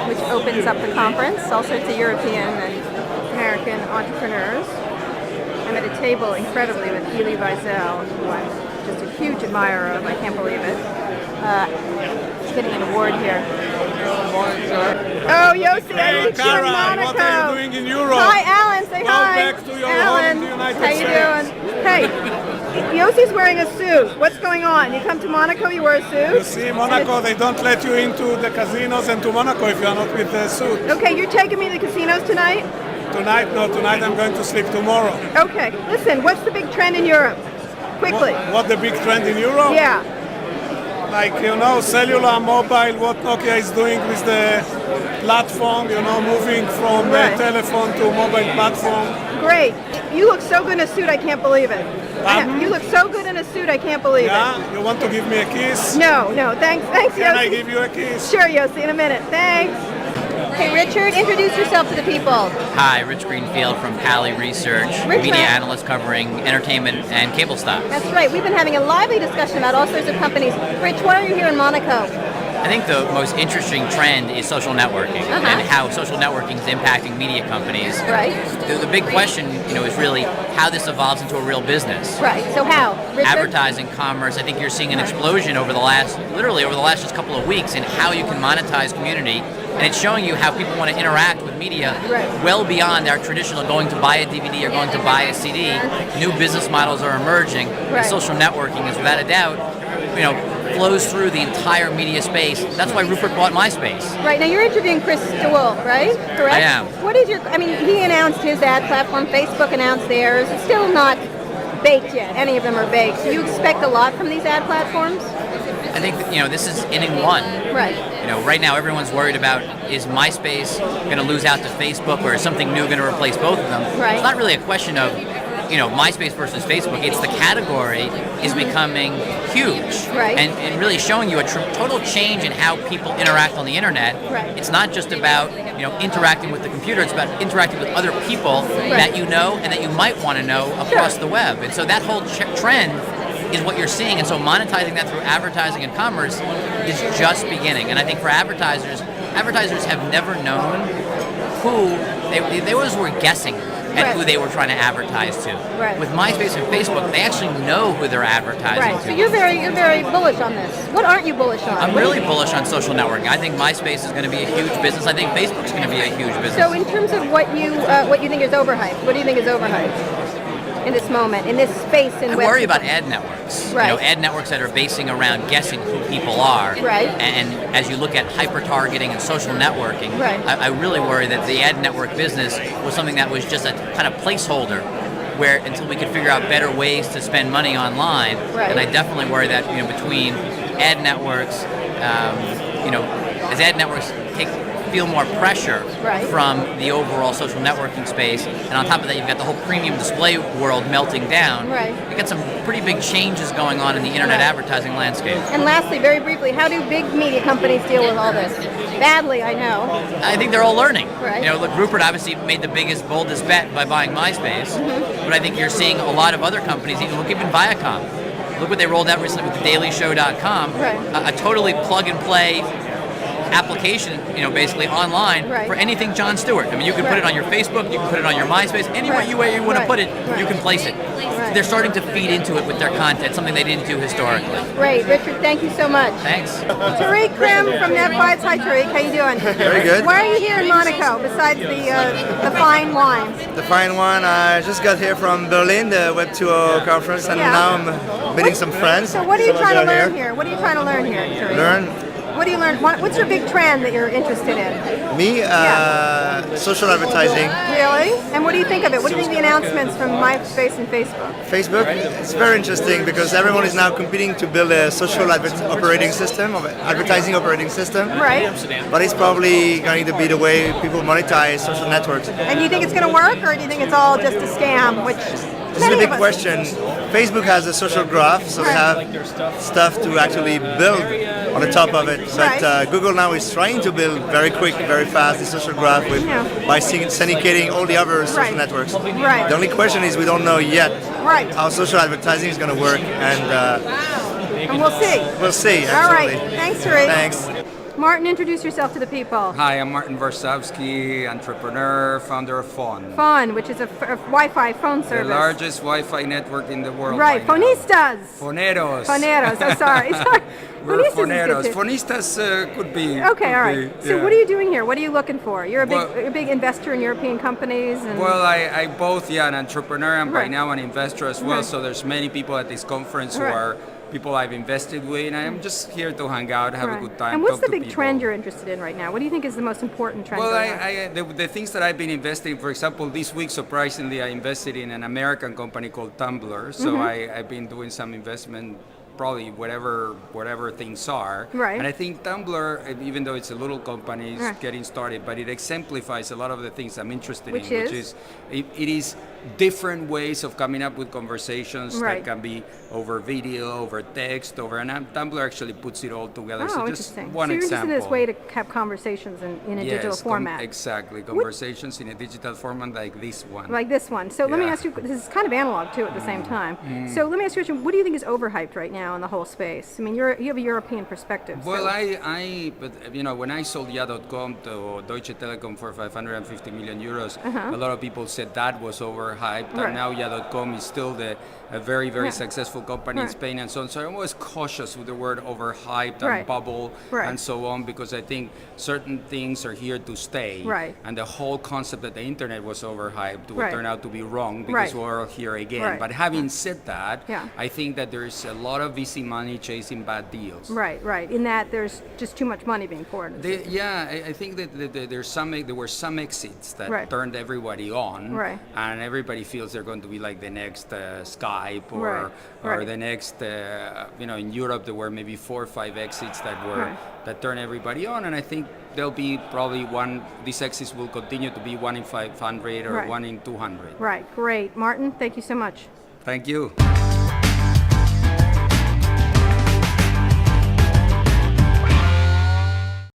which opens up the conference. All sorts of European and American entrepreneurs. I'm at a table, incredibly, with Elie Wiesel, who I'm just a huge admirer of. I can't believe it. He's getting an award here. Oh, Yossi, I reached you in Monaco. What are you doing in Europe? Hi, Alan. Say hi. Back to your Alan, home in the United how you States. doing? Hey, Yossi's wearing a suit. What's going on? You come to Monaco, you wear a suit? You see, Monaco, they don't let you into the casinos and to Monaco if you are not with the suit. Okay, you're taking me to the casinos tonight? Tonight, no, tonight I'm going to sleep tomorrow. Okay, listen, what's the big trend in Europe? Quickly. What the big trend in Europe? Yeah. Like, cellular, mobile, what Nokia is doing with the platform, moving from telephone to mobile platform. Great. You look so good in a suit, I can't believe it. You look so good in a suit, I can't believe it. Yeah? You want to give me a kiss? No, thanks, Yossi. Can I give you a kiss? Sure, Yossi, in a minute. Thanks. Hey, Richard, introduce yourself to the people. Hi, Rich Greenfield from Pali Research, media analyst covering entertainment and cable stocks. That's right. We've been having a lively discussion about all sorts of companies. Rich, why are you here in Monaco? I think the most interesting trend is social networking and how social networking is impacting media companies. Right. The big question, is really how this evolves into a real business. Right. So how? Richard? Advertising, commerce. I think you're seeing an explosion over the last just couple of weeks in how you can monetize community. And it's showing you how people want to interact with media well beyond our traditional going to buy a DVD or going to buy a CD. New business models are emerging. And social networking is, without a doubt, flows through the entire media space. That's why Rupert bought MySpace. Right. Now you're interviewing Chris DeWolf, right? Correct? I am. What is he announced his ad platform. Facebook announced theirs. It's still not baked yet. Any of them are baked. Do you expect a lot from these ad platforms? I think this is inning one. Right. Right now everyone's worried about, is MySpace going to lose out to Facebook, or is something new going to replace both of them? Right. It's not really a question of MySpace versus Facebook. It's the category is becoming huge, and really showing you a total change in how people interact on the internet. Right. It's not just about interacting with the computer. It's about interacting with other people that you know and that you might want to know across the web. And so that whole trend is what you're seeing, and so monetizing that through advertising and commerce is just beginning. And I think for advertisers have never known who they always were guessing at who they were trying to advertise to. Right. With MySpace and Facebook, they actually know who they're advertising to. So you're very bullish on this. What aren't you bullish on? I'm really bullish on social networking. I think MySpace is going to be a huge business. I think Facebook's going to be a huge business. So in terms of what you think is overhyped, what do you think is overhyped in this moment, in this space? I worry about ad networks. Right. Ad networks that are basing around guessing who people are. Right. And as you look at hyper-targeting and social networking, I really worry that the ad network business was something that was just a kind of placeholder, where until we could figure out better ways to spend money online. And I definitely worry that between ad networks, as ad networks feel more pressure from the overall social networking space, and on top of that you've got the whole premium display world melting down. You've got some pretty big changes going on in the internet advertising landscape. And lastly, very briefly, how do big media companies deal with all this? Badly, I know. I think they're all learning. Right. Look, Rupert obviously made the biggest, boldest bet by buying MySpace, but I think you're seeing a lot of other companies, look even Viacom. Look what they rolled out recently with thedailyshow.com, a totally plug-and-play application, basically online for anything Jon Stewart. You can put it on your Facebook, you can put it on your MySpace, anywhere you want to put it, you can place it. They're starting to feed into it with their content, something they didn't do historically. Great, Richard, thank you so much. Thanks. Tariq Krim from Net5. Hi, Tariq, how you doing? Very good. Why are you here in Monaco, besides the fine wines? The fine wine, I just got here from Berlin, the Web 2.0 conference, and now I'm meeting some friends. So what are you trying to learn here? What are you trying to learn here, Tariq? Learn? What do you learn? What's your big trend that you're interested in? Me? Social advertising. Really? And what do you think of it? What do you think of the announcements from MySpace and Facebook? Facebook? It's very interesting because everyone is now competing to build a social operating system, advertising operating system. Right. But it's probably going to be the way people monetize social networks. And do you think it's going to work, or do you think it's all just a scam, which... This is a big question. Facebook has a social graph, so they have stuff to actually build on the top of it. But Google now is trying to build very quick, very fast the social graph by syndicating all the other social networks. The only question is we don't know yet how social advertising is going to work, and we'll see. We'll see. Absolutely. All right. Thanks, Tariq. Thanks. Martin, introduce yourself to the people. Hi, I'm Martin Varsavsky, entrepreneur, founder of Fon. Fon, which is a Wi-Fi phone service. The largest Wi-Fi network in the world. Right, Fonistas. Foneros. Foneros, I'm sorry. We're Fonistas Foneros. Fonistas could be. Okay, all right. Be, so yeah. what are you doing here? What are you looking for? You're a big investor in European companies? And Well, I both, an entrepreneur and Right. right now an investor as well. Right. So there's many people at this conference who Right. are people I've invested with, and I'm just here to hang out, have a good time. And what's talk the to big people. trend you're interested in right now? What do you think is the most important trend? Well, going on? the things that I've been investing, for example, this week, surprisingly, I invested in an American company called Tumblr. So I've been doing some investment, probably whatever things are. Right. And I think Tumblr, even though it's a little company, is Right. getting started, but it exemplifies a lot of the things I'm interested Which in, is? which is it is different ways of coming up with conversations Right. that can be over video, over text, and Tumblr actually puts it all together. Oh, so just interesting. one so you're example. interested in this way to have conversations in a digital format. Exactly, conversations in a digital format like this one. Like this one. So let me Yeah. ask you, this is kind of analog too at the same time. So let me ask you a question, what do you think is overhyped right now in the whole space? I mean, you have a European perspective. Well, so. but when I sold Ja.com to Deutsche Telekom for 550 million euros, a lot of people said that was overhyped, Right. and now Ja.com is still a very, very Yeah. successful company in Right. Spain and so on. So I'm always cautious with the word overhyped Right. and bubble Right. and so on, because I think certain things are here to stay. Right. And the whole concept that the internet was overhyped would Right. turn out to be wrong, because Right. we're all here again. Right. But having said that, Yeah. I think that there's a lot of VC money chasing bad deals. Right. In that there's just too much money being poured. I think that there were some exits that Right. turned everybody on, Right. and everybody feels they're going to be like the next Skype or Right. Right. the next. In Europe there were maybe 4 or 5 exits that were Right. that turned everybody on, and I think there'll be probably one. These exits will continue to be 1 in 500 or Right. 1 in 200. Right, great. Martin, thank you so much. Thank you.